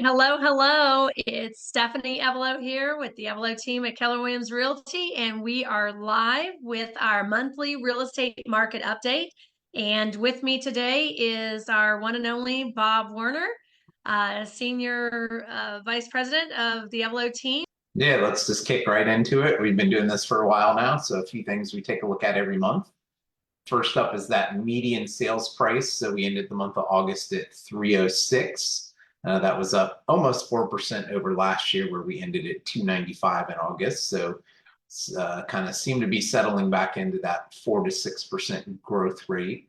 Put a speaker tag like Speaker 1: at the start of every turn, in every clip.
Speaker 1: Hello, hello. It's Stephanie Evelo here with the Evelo team at Keller Williams Realty, and we are live with our monthly real estate market update. And with me today is our one and only Bob Woerner, Senior Vice President of the Evelo team.
Speaker 2: Yeah, let's just kick right into it. We've been doing this for a while now, so a few things we take a look at every month. First up is that median sales price. So we ended the month of August at 306. That was up almost 4% over last year, where we ended at 295 in August. So kind of seem to be settling back into that 4 to 6% growth rate.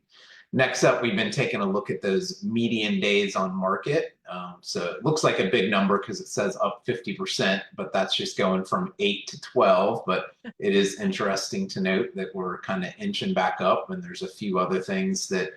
Speaker 2: Next up, we've been taking a look at those median days on market. So it looks like a big number because it says up 50%, but that's just going from 8 to 12. But it is interesting to note that we're kind of inching back up, and there's a few other things that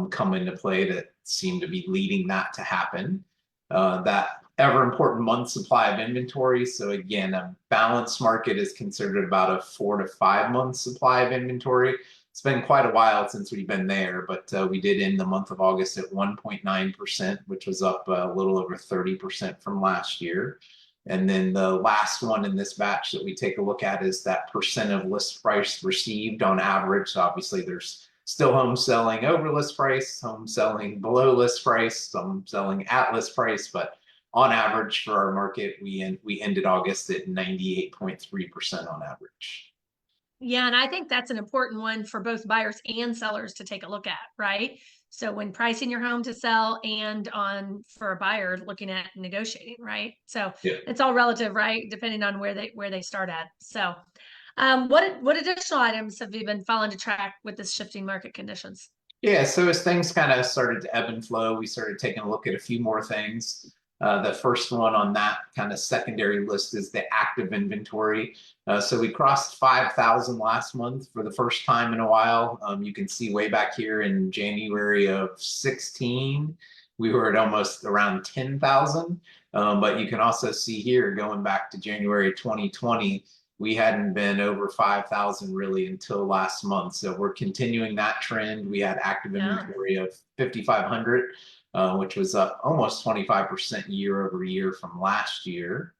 Speaker 2: come into play that seem to be leading that to happen. That ever important month supply of inventory. So again, a balanced market is considered about a 4 to 5 month supply of inventory. It's been quite a while since we've been there, but we did end the month of August at 1.9%, which was up a little over 30% from last year. And then the last one in this batch that we take a look at is that percent of list price received on average. So obviously there's still homes selling over list price, homes selling below list price, some selling at list price, but on average for our market, we ended August at 98.3% on average.
Speaker 1: Yeah, and I think that's an important one for both buyers and sellers to take a look at, right? So when pricing your home to sell and on for a buyer looking at negotiating, right? So
Speaker 2: Yeah.
Speaker 1: it's all relative, right? Depending on where they start at. So what additional items have you been following to track with this shifting market conditions?
Speaker 2: Yeah, so as things kind of started to ebb and flow, we started taking a look at a few more things. The first one on that kind of secondary list is the active inventory. So we crossed 5,000 last month for the first time in a while. You can see way back here in January of 16, we were at almost around 10,000. But you can also see here going back to January 2020, we hadn't been over 5,000 really until last month. So we're continuing that trend. We had active inventory of 5,500, which was up almost 25% year over year from last year.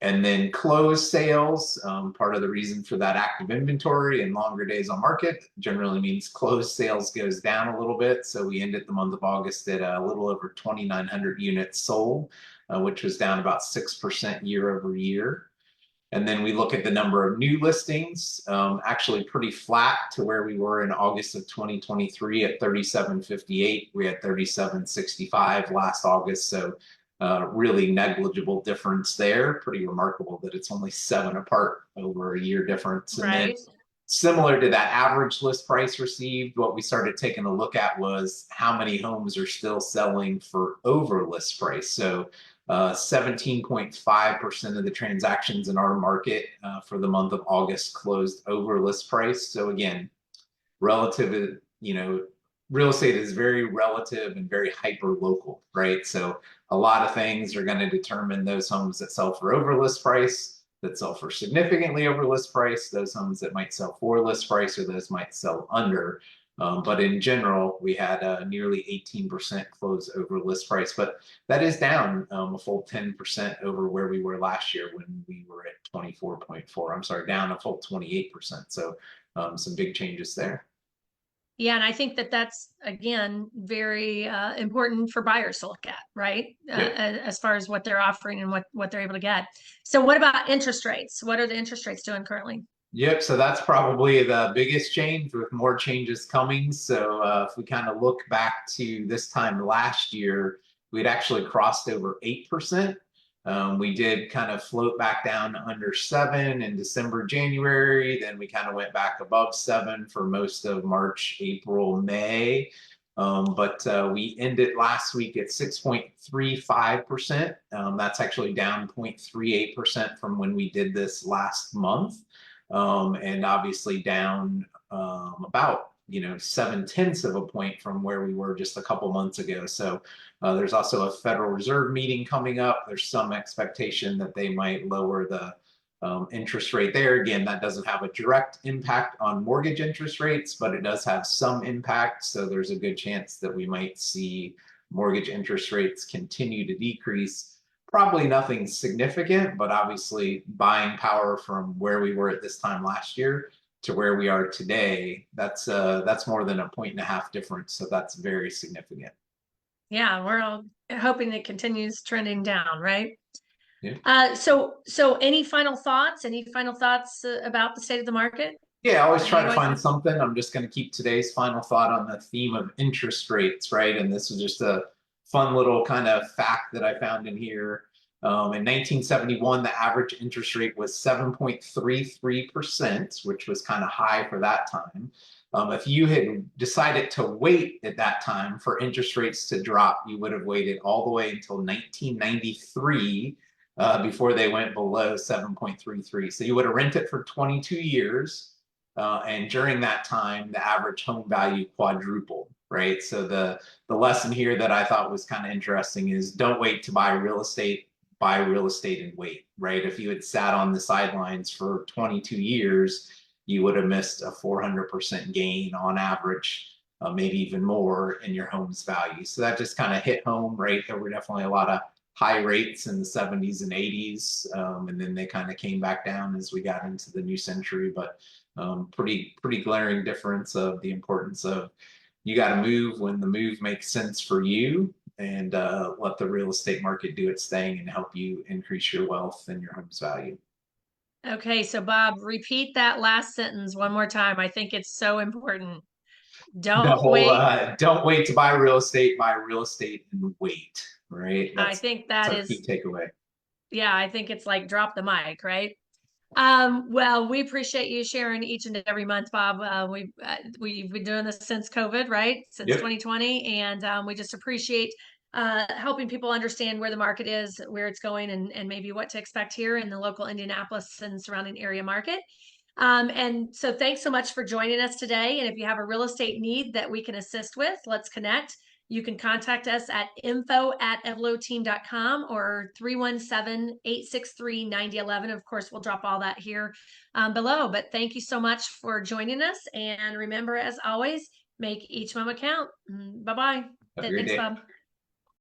Speaker 2: And then closed sales, part of the reason for that active inventory and longer days on market generally means closed sales goes down a little bit. So we ended the month of August at a little over 2,900 units sold, which was down about 6% year over year. And then we look at the number of new listings, actually pretty flat to where we were in August of 2023 at 3,758. We had 3,765 last August. So really negligible difference there. Pretty remarkable that it's only 7 apart over a year difference. And then similar to that average list price received, what we started taking a look at was how many homes are still selling for over list price. So 17.5% of the transactions in our market for the month of August closed over list price. So again, relative, real estate is very relative and very hyper local, right? So a lot of things are going to determine those homes that sell for over list price, that sell for significantly over list price, those homes that might sell for list price, or those might sell under. But in general, we had nearly 18% close over list price, but that is down a full 10% over where we were last year when we were at 24.4. I'm sorry, down a full 28%. So some big changes there.
Speaker 1: Yeah, and I think that that's, again, very important for buyers to look at, right? As far as what they're offering and what they're able to get. So what about interest rates? What are the interest rates doing currently?
Speaker 2: Yep, so that's probably the biggest change with more changes coming. So if we kind of look back to this time last year, we'd actually crossed over 8%. We did kind of float back down to under 7 in December, January. Then we kind of went back above 7 for most of March, April, May. But we ended last week at 6.35%. That's actually down 0.38% from when we did this last month. And obviously down about 0.7 of a point from where we were just a couple months ago. So there's also a Federal Reserve meeting coming up. There's some expectation that they might lower the interest rate there. Again, that doesn't have a direct impact on mortgage interest rates, but it does have some impact. So there's a good chance that we might see mortgage interest rates continue to decrease. Probably nothing significant, but obviously buying power from where we were at this time last year to where we are today, that's more than a point and a half difference. So that's very significant.
Speaker 1: Yeah, we're all hoping it continues trending down, right?
Speaker 2: Yeah.
Speaker 1: So any final thoughts? Any final thoughts about the state of the market?
Speaker 2: Yeah, I always try to
Speaker 1: Anyway,
Speaker 2: find something. I'm just going to keep today's final thought on the theme of interest rates, right? And this is just a fun little kind of fact that I found in here. In 1971, the average interest rate was 7.33%, which was kind of high for that time. If you had decided to wait at that time for interest rates to drop, you would have waited all the way until 1993 before they went below 7.33. So you would have rented for 22 years. And during that time, the average home value quadrupled, right? So the lesson here that I thought was kind of interesting is don't wait to buy real estate, buy real estate and wait, right? If you had sat on the sidelines for 22 years, you would have missed a 400% gain on average, maybe even more in your home's value. So that just kind of hit home, right? There were definitely a lot of high rates in the 70s and 80s, and then they kind of came back down as we got into the new century. But pretty glaring difference of the importance of you got to move when the move makes sense for you, and let the real estate market do its thing and help you increase your wealth and your home's value.
Speaker 1: okay, so Bob, repeat that last sentence one more time. I think it's so important.
Speaker 2: The
Speaker 1: Don't
Speaker 2: whole
Speaker 1: wait.
Speaker 2: don't wait to buy real estate, buy real estate and wait, right?
Speaker 1: I
Speaker 2: That's
Speaker 1: think
Speaker 2: that's
Speaker 1: that
Speaker 2: our key
Speaker 1: is,
Speaker 2: takeaway.
Speaker 1: yeah, I think it's like drop the mic, right? Well, we appreciate you sharing each and every month, Bob. We've been doing this since COVID, right? Since
Speaker 2: Yep.
Speaker 1: 2020, and we just appreciate helping people understand where the market is, where it's going, and maybe what to expect here in the local Indianapolis and surrounding area market. And so, thanks so much for joining us today. And if you have a real estate need that we can assist with, let's connect. You can contact us at info@eveloteam.com or 317-863-9011. Of course, we'll drop all that here below. But thank you so much for joining us. And remember, as always, make each moment count. Bye bye.
Speaker 2: Have a great
Speaker 1: Thanks,
Speaker 2: day.
Speaker 1: Bob.